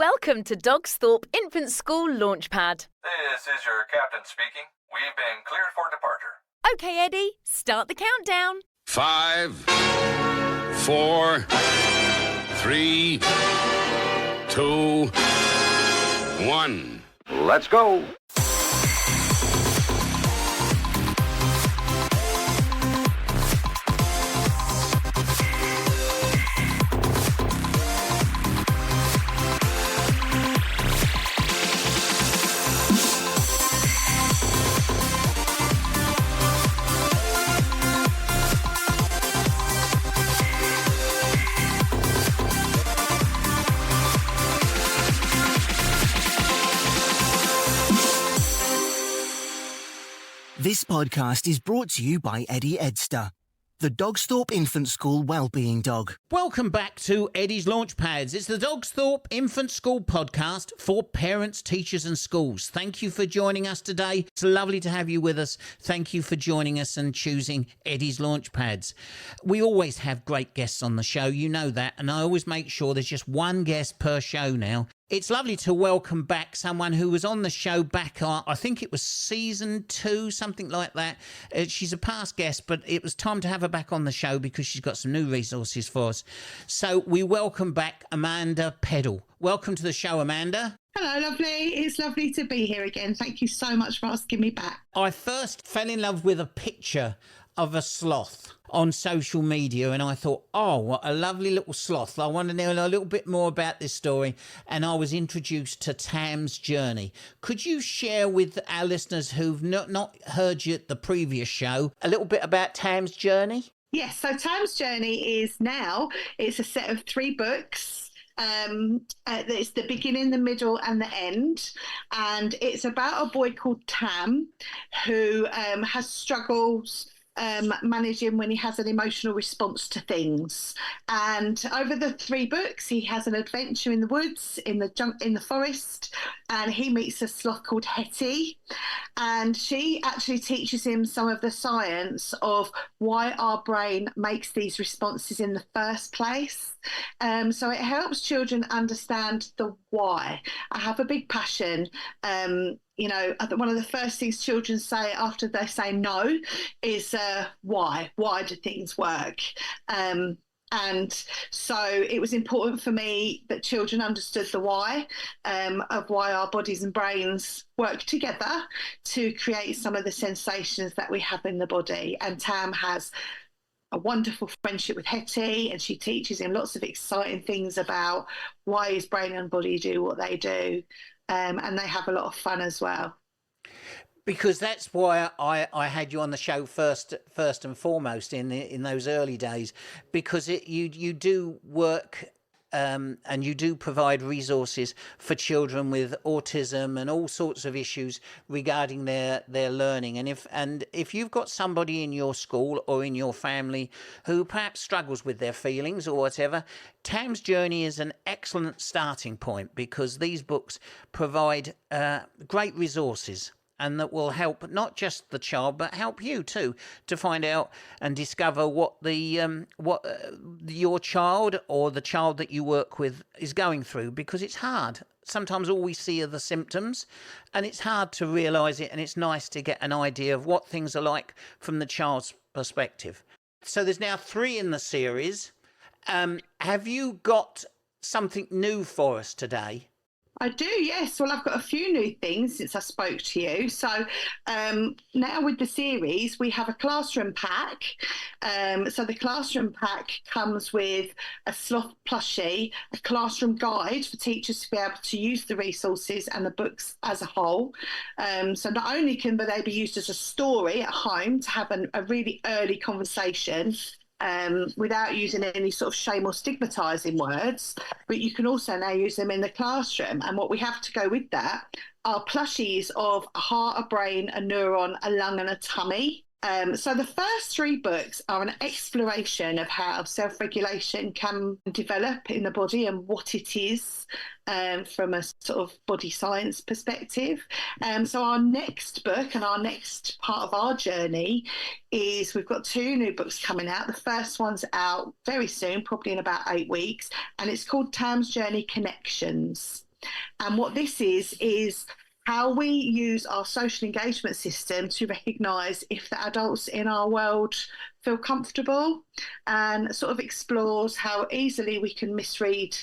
Welcome to Dogsthorpe Infant School LaunchPad. This is your captain speaking. We've been cleared for departure. Okay, Eddie, start the countdown. 5, 4, 3, 2, 1. Let's go. This podcast is brought to you by Eddie Edster, the Dogsthorpe Infant School Wellbeing Dog. Welcome back to Eddie's LaunchPads. It's the Dogsthorpe Infant School podcast for parents, teachers and schools. Thank you for joining us today. It's lovely to have you with us. Thank you for joining us and choosing Eddie's LaunchPads. We always have great guests on the show, you know that, and I always make sure there's just one guest per show now. It's lovely to welcome back someone who was on the show back, I think it was season 2, something like that. She's a past guest, but it was time to have her back on the show because she's got some new resources for us. So we welcome back Amanda Peddle. Welcome to the show, Amanda. Hello, lovely. It's lovely to be here again. Thank you so much for asking me back. I first fell in love with a picture of a sloth on social media, and I thought, oh, what a lovely little sloth. I want to know a little bit more about this story, and I was introduced to Tam's journey. Could you share with our listeners who've not heard you at the previous show a little bit about Tam's journey? Yes, so Tam's journey it's a set of 3 books. It's the beginning, the middle and the end, and it's about a boy called Tam who has struggles managing when he has an emotional response to things. And over the 3 books, he has an adventure in the woods, in the forest, and he meets a sloth called Hetty, and she actually teaches him some of the science of why our brain makes these responses in the first place. So it helps children understand the why. I have a big passion. One of the first things children say after they say no is why? Why do things work? And so it was important for me that children understood the why of why our bodies and brains work together to create some of the sensations that we have in the body. And Tam has a wonderful friendship with Hetty, and she teaches him lots of exciting things about why his brain and body do what they do. And they have a lot of fun as well. Because that's why I had you on the show first and foremost in those early days, because you do work and you do provide resources for children with autism and all sorts of issues regarding their learning. And if you've got somebody in your school or in your family who perhaps struggles with their feelings or whatever, Tam's Journey is an excellent starting point, because these books provide great resources, and that will help not just the child but help you too to find out and discover what your child or the child that you work with is going through, because it's hard. Sometimes all we see are the symptoms, and it's hard to realise it, and it's nice to get an idea of what things are like from the child's perspective. So there's now 3 in the series. Have you got something new for us today? I do, yes. Well, I've got a few new things since I spoke to you. So now with the series, we have a classroom pack. So the classroom pack comes with a sloth plushie, a classroom guide for teachers to be able to use the resources and the books as a whole. So not only can they be used as a story at home to have a really early conversation, without using any sort of shame or stigmatising words, but you can also now use them in the classroom. And what we have to go with that are plushies of a heart, a brain, a neuron, a lung and a tummy. So the first 3 books are an exploration of how self-regulation can develop in the body and what it is from a sort of body science perspective. So our next book and our next part of our journey is we've got 2 new books coming out. The first one's out very soon, probably in about 8 weeks, and it's called Tam's Journey Connections. And what this is how we use our social engagement system to recognise if the adults in our world feel comfortable, and sort of explores how easily we can misread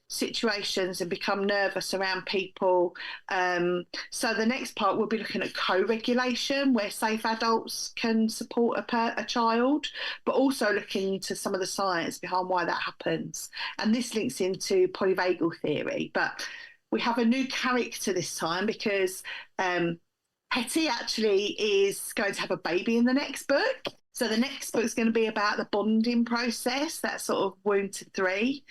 situations and become nervous around people. So the next part, we'll be looking at co-regulation, where safe adults can support a child, but also looking into some of the science behind why that happens. And this links into polyvagal theory. But we have a new character this time because Hetty actually is going to have a baby in the next book. So the next book is going to be about the bonding process, that sort of wound to 3.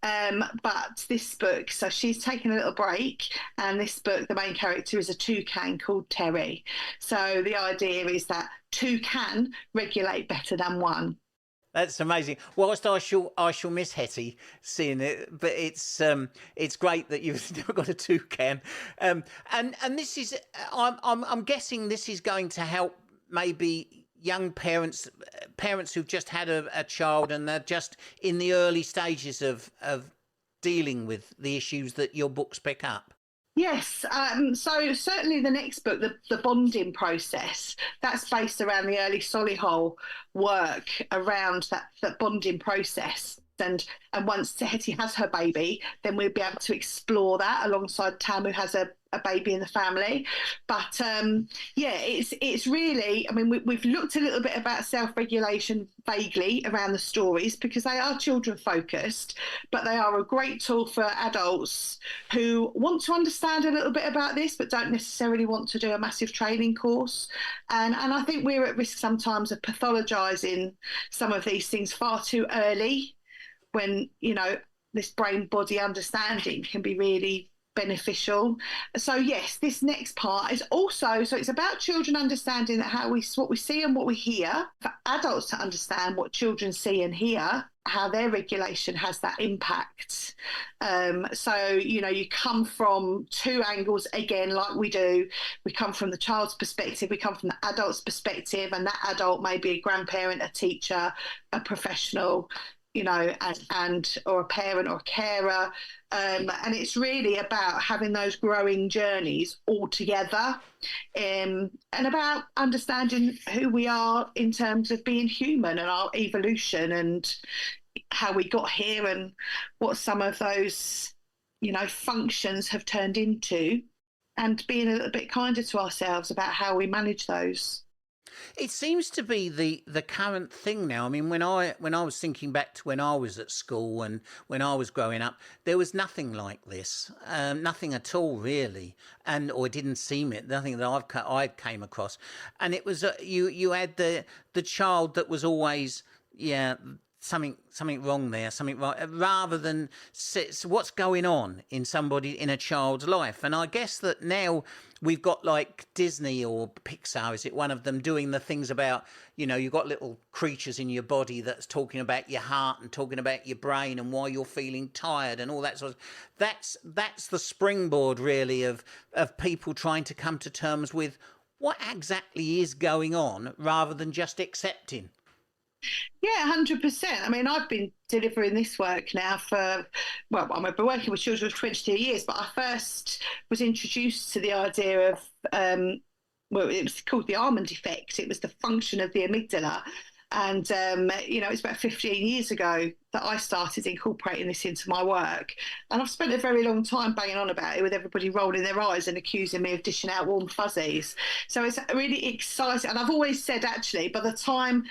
But this book, so she's taking a little break, and this book, the main character is a toucan called Terry. So the idea is that 2 can regulate better than 1. That's amazing. Whilst I shall miss Hetty seeing it, but it's great that you've still got a toucan. And this is, I'm guessing this is going to help maybe young parents who've just had a child and they're just in the early stages of dealing with the issues that your books pick up. Yes, so certainly the next book, the bonding process, that's based around the early solihull work around that bonding process. And once Hetty has her baby, then we'll be able to explore that alongside Tam, who has a baby in the family. But it's really, I mean, we've looked a little bit about self-regulation vaguely around the stories because they are children focused, but they are a great tool for adults who want to understand a little bit about this but don't necessarily want to do a massive training course. And I think we're at risk sometimes of pathologizing some of these things far too early, when, this brain body understanding can be really beneficial. So yes, this next part is also, so it's about children understanding that what we see and what we hear, for adults to understand what children see and hear, how their regulation has that impact. So you come from 2 angles again, like we do. We come from the child's perspective, we come from the adult's perspective, and that adult may be a grandparent, a teacher, a professional, and or a parent or a carer. And it's really about having those growing journeys all together, and about understanding who we are in terms of being human and our evolution and how we got here and what some of those, functions have turned into, and being a little bit kinder to ourselves about how we manage those. It seems to be the current thing now. I mean, when I was thinking back to when I was at school and when I was growing up, there was nothing like this, nothing at all really, or it didn't seem it. Nothing that I came across, and it was you had the child that was always something wrong there, something right, rather than what's going on in a child's life. And I guess that now we've got like Disney or Pixar, is it one of them, doing the things about, you've got little creatures in your body that's talking about your heart and talking about your brain and why you're feeling tired and all that sort of. That's the springboard really of people trying to come to terms with what exactly is going on rather than just accepting. Yeah, 100%. I mean, I've been delivering this work now I've been working with children for 22 years, but I first was introduced to the idea of, it was called the almond effect. It was the function of the amygdala. And, it's about 15 years ago that I started incorporating this into my work. And I've spent a very long time banging on about it with everybody rolling their eyes and accusing me of dishing out warm fuzzies. So it's really exciting. And I've always said, actually, by the time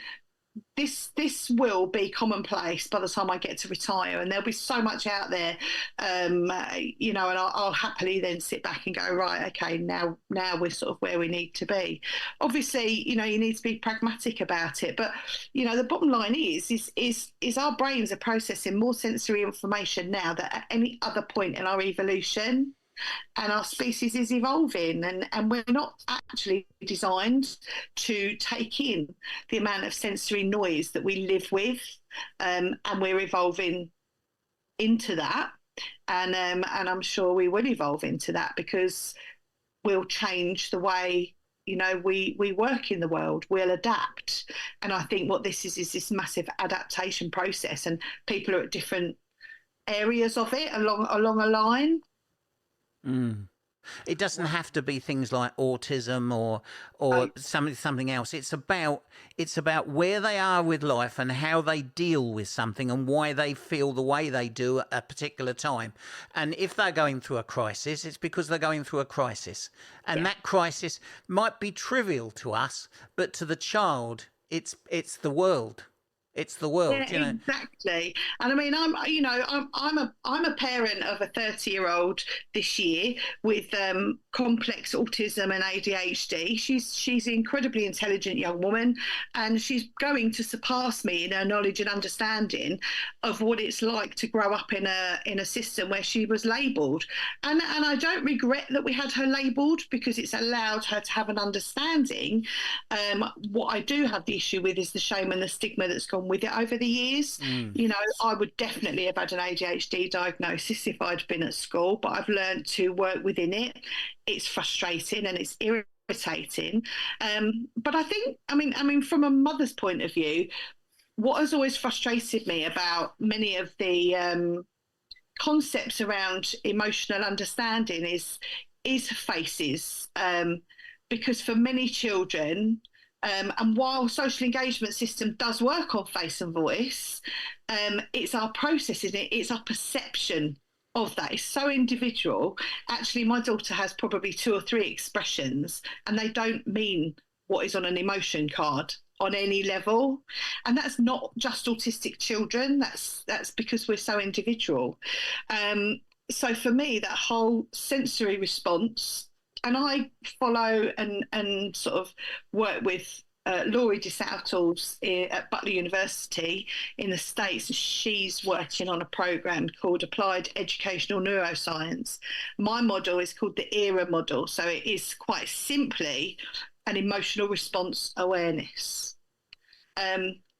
this will be commonplace by the time I get to retire, and there'll be so much out there, and I'll happily then sit back and go, right, okay, now we're sort of where we need to be. Obviously, you need to be pragmatic about it, but the bottom line is our brains are processing more sensory information now than at any other point in our evolution. And our species is evolving, and we're not actually designed to take in the amount of sensory noise that we live with, and we're evolving into that, and I'm sure we will evolve into that because we'll change the way we work in the world. We'll adapt, and I think what this is this massive adaptation process, and people are at different areas of it along a line. It doesn't have to be things like autism or something else. It's about where they are with life and how they deal with something and why they feel the way they do at a particular time. And if they're going through a crisis, it's because they're going through a crisis. And that crisis might be trivial to us, but to the child, it's the world. It's the world, Yeah, exactly. And I mean, I'm a parent of a 30-year-old this year with complex autism and ADHD. She's an incredibly intelligent young woman, and she's going to surpass me in her knowledge and understanding of what it's like to grow up in a system where she was labelled. And I don't regret that we had her labelled, because it's allowed her to have an understanding. What I do have the issue with is the shame and the stigma that's gone with it over the years. I would definitely have had an ADHD diagnosis if I'd been at school, but I've learned to work within it. It's frustrating and it's irritating. But I think, I mean, from a mother's point of view, what has always frustrated me about many of the concepts around emotional understanding is faces, because for many children, and while social engagement system does work on face and voice, it's our processing, it's our perception of that. It's so individual. Actually, my daughter has probably 2 or 3 expressions, and they don't mean what is on an emotion card on any level. And that's not just autistic children. That's because we're so individual. So for me, that whole sensory response, and I follow and sort of work with Laurie DeSoutos at Butler University in the States. She's working on a program called Applied Educational Neuroscience. My model is called the ERA model. So it is quite simply an emotional response awareness.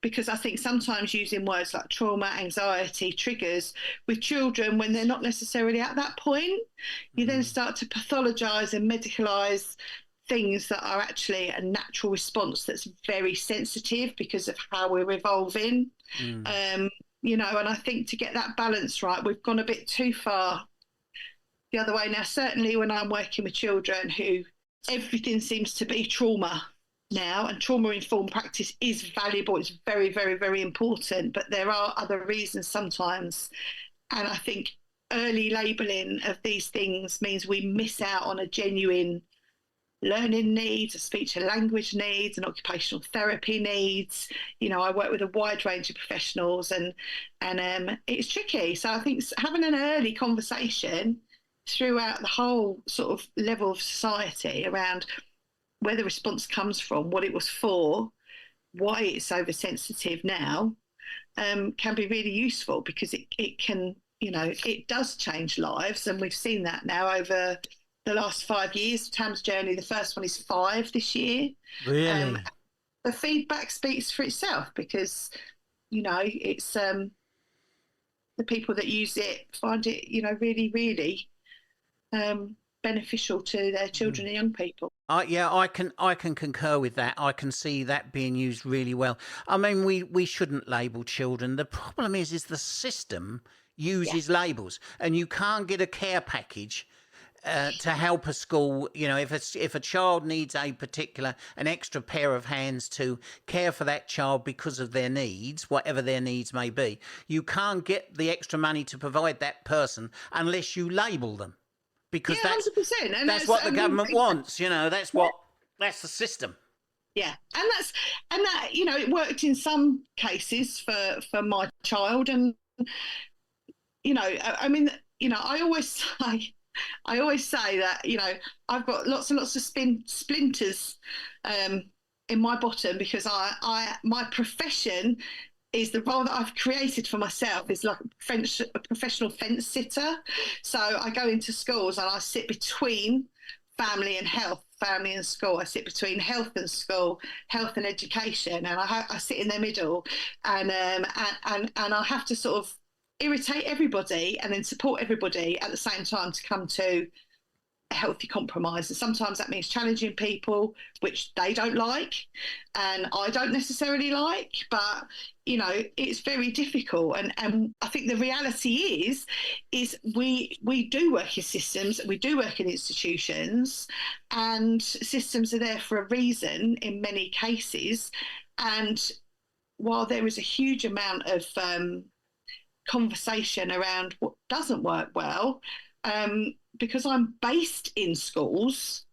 Because I think sometimes using words like trauma, anxiety, triggers with children when they're not necessarily at that point, you then start to pathologise and medicalise things that are actually a natural response that's very sensitive because of how we're evolving. And I think to get that balance right, we've gone a bit too far the other way. Now, certainly when I'm working with children who everything seems to be trauma now, and trauma-informed practice is valuable, it's very, very, very important, but there are other reasons sometimes. And I think early labelling of these things means we miss out on a genuine learning needs, a speech and language needs, and occupational therapy needs. I work with a wide range of professionals, and it's tricky. So I think having an early conversation throughout the whole sort of level of society around where the response comes from, what it was for, why it's oversensitive now, can be really useful, because it can, it does change lives. And we've seen that now over the last 5 years. Tam's journey, the first one is 5 this year. Really? The feedback speaks for itself, because, it's the people that use it find it, really, really beneficial to their children and young people. I can concur with that. I can see that being used really well. I mean, we shouldn't label children. The problem is the system uses labels, and you can't get a care package to help a school. If a child needs an extra pair of hands to care for that child because of their needs, whatever their needs may be, you can't get the extra money to provide that person unless you label them. Because that's 100%. And that's what the government wants, that's the system. Yeah, and that it worked in some cases for my child, and I always say that I've got lots and lots of splinters in my bottom, because my profession is the role that I've created for myself is like a professional fence sitter. So I go into schools and I sit between family and health, family and school. I sit between health and school, health and education, and I sit in the middle, and I have to sort of irritate everybody and then support everybody at the same time to come to a healthy compromise. And sometimes that means challenging people, which they don't like and I don't necessarily like, but you know, it's very difficult. And I think the reality is we do work in systems, we do work in institutions, and systems are there for a reason in many cases. And while there is a huge amount of conversation around what doesn't work well, because I'm based in schools,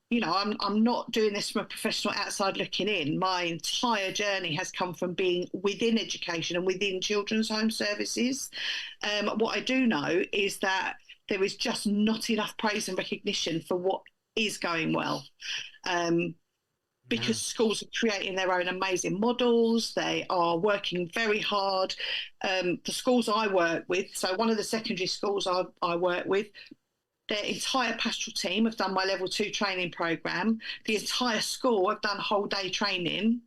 you know, I'm not doing this from a professional outside looking in. My entire journey has come from being within education and within children's home services. What I do know is that there is just not enough praise and recognition for what is going well. Because schools are creating their own amazing models. They are working very hard. The schools I work with, so one of the secondary schools I work with, their entire pastoral team have done my level 2 training programme. The entire school have done whole day training.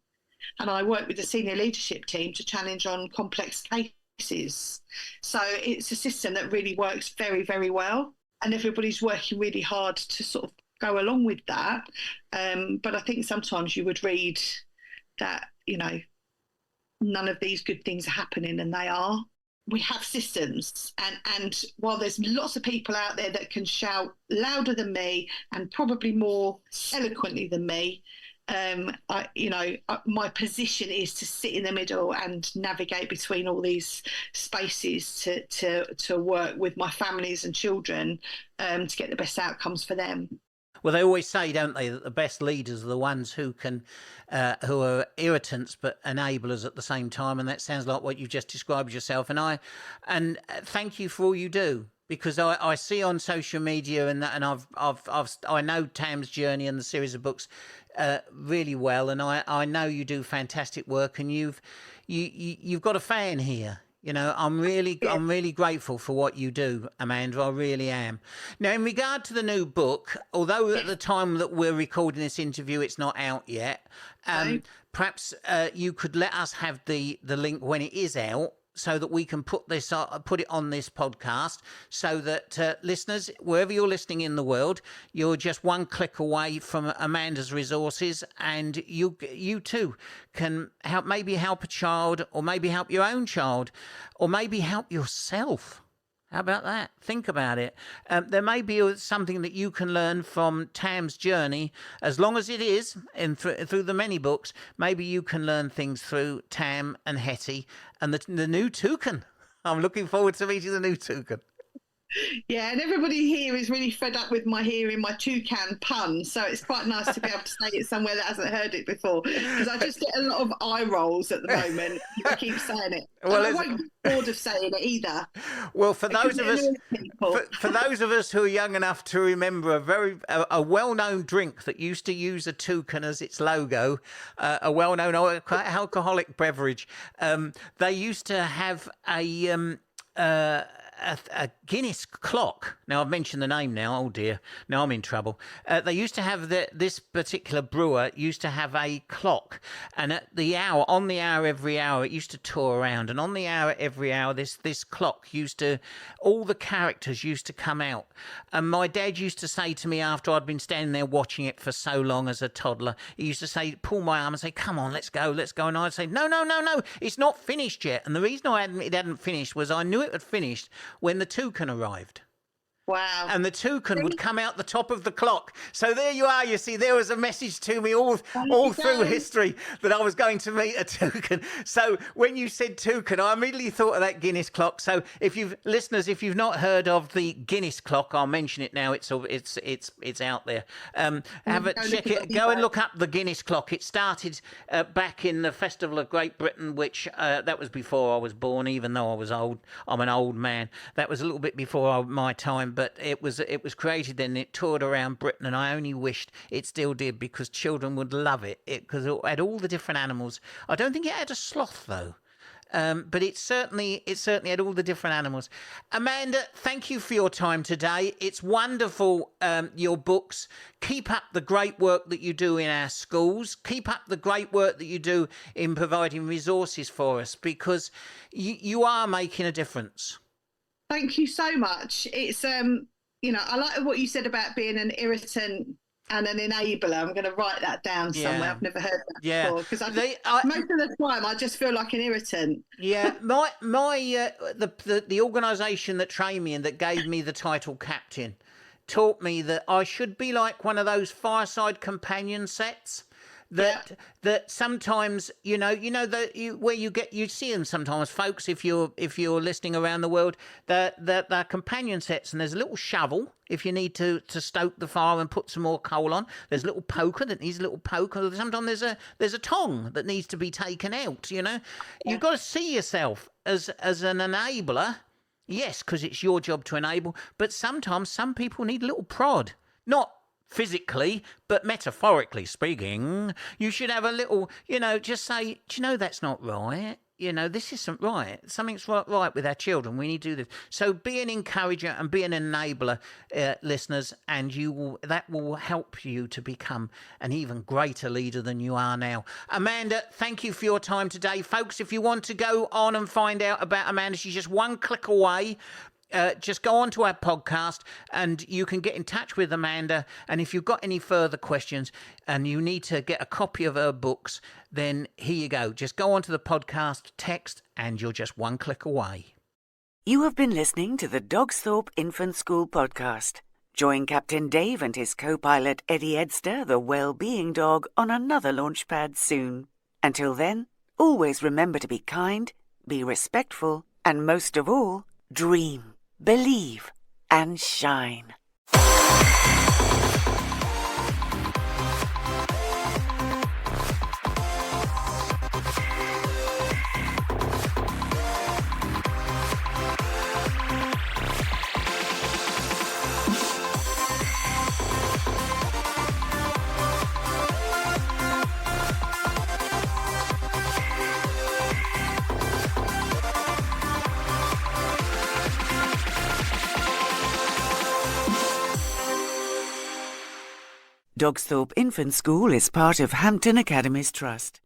And I work with the senior leadership team to challenge on complex cases. So it's a system that really works very, very well. And everybody's working really hard to sort of go along with that. But I think sometimes you would read that, you know, none of these good things are happening, and they are. We have systems, and while there's lots of people out there that can shout louder than me and probably more eloquently than me, my position is to sit in the middle and navigate between all these spaces to work with my families and children to get the best outcomes for them. Well, they always say, don't they, that the best leaders are the ones who are irritants but enablers at the same time, and that sounds like what you just described yourself. And thank you for all you do, because I see on social media and I know Tam's journey and the series of books really well, and I know you do fantastic work, and you've got a fan here. You know, I'm really grateful for what you do, Amanda. I really am. Now, in regard to the new book, although at the time that we're recording this interview, it's not out yet, perhaps you could let us have the link when it is out, so that we can put it on this podcast, so that listeners, wherever you're listening in the world, you're just one click away from Amanda's resources, and you too can maybe help a child, or maybe help your own child, or maybe help yourself. How about that? Think about it. There may be something that you can learn from Tam's journey, as long as it is through the many books. Maybe you can learn things through Tam and Hetty and the new toucan. I'm looking forward to meeting the new toucan. Yeah, and everybody here is really fed up with my hearing my toucan pun, so it's quite nice to be able to say it somewhere that hasn't heard it before, because I just get a lot of eye rolls at the moment. I keep saying it. Well, I won't be bored of saying it either. Well, for those of us who are young enough to remember a well-known drink that used to use a toucan as its logo, a well-known alcoholic beverage, they used to have a Guinness clock. Now, I've mentioned the name now. Oh, dear. Now I'm in trouble. They used to have this particular brewer used to have a clock. And at the hour, on the hour every hour, it used to tour around. And on the hour every hour, this clock all the characters used to come out. And my dad used to say to me, after I'd been standing there watching it for so long as a toddler, he used to say, pull my arm and say, come on, let's go. And I'd say, no, it's not finished yet. And the reason it hadn't finished was I knew it had finished when the toucan arrived. Wow. And the toucan would come out the top of the clock. So there you are. You see, there was a message to me all through history that I was going to meet a toucan. So when you said toucan, I immediately thought of that Guinness clock. So if you've not heard of the Guinness clock, I'll mention it now. It's out there. Check it. Go and look up the Guinness clock. It started back in the Festival of Great Britain, which that was before I was born. Even though I was old, I'm an old man. That was a little bit before my time. But it was created then. It toured around Britain, and I only wished it still did, because children would love it. Because it had all the different animals. I don't think it had a sloth though. But it certainly had all the different animals. Amanda, thank you for your time today. It's wonderful, your books. Keep up the great work that you do in our schools. Keep up the great work that you do in providing resources for us, because you are making a difference. Thank you so much. It's I like what you said about being an irritant and an enabler. I'm going to write that down somewhere. I've never heard that before, because most of the time I just feel like an irritant. Yeah, the organisation that trained me and that gave me the title captain taught me that I should be like one of those fireside companion sets. That sometimes where you see them sometimes, folks, if you're listening around the world, that they're companion sets, and there's a little shovel if you need to stoke the fire and put some more coal on. There's a little poker that needs a little poke. Sometimes there's a tong that needs to be taken out. You've got to see yourself as an enabler. Yes, because it's your job to enable, but sometimes some people need a little prod, not physically, but metaphorically speaking. You should have a little, just say, do you know that's not right? This isn't right. Something's right with our children. We need to do this. So be an encourager and be an enabler, listeners, and that will help you to become an even greater leader than you are now. Amanda, thank you for your time today. Folks, if you want to go on and find out about Amanda, she's just one click away. Just go on to our podcast and you can get in touch with Amanda. And if you've got any further questions and you need to get a copy of her books, then here you go. Just go onto the podcast, text, and you're just one click away. You have been listening to the Dogsthorpe Infant School podcast. Join Captain Dave and his co-pilot Eddie Edster, the well-being dog, on another LaunchPad soon. Until then, always remember to be kind, be respectful, and most of all, dream. Believe and shine. Dogsthorpe Infant School is part of Hampton Academies Trust.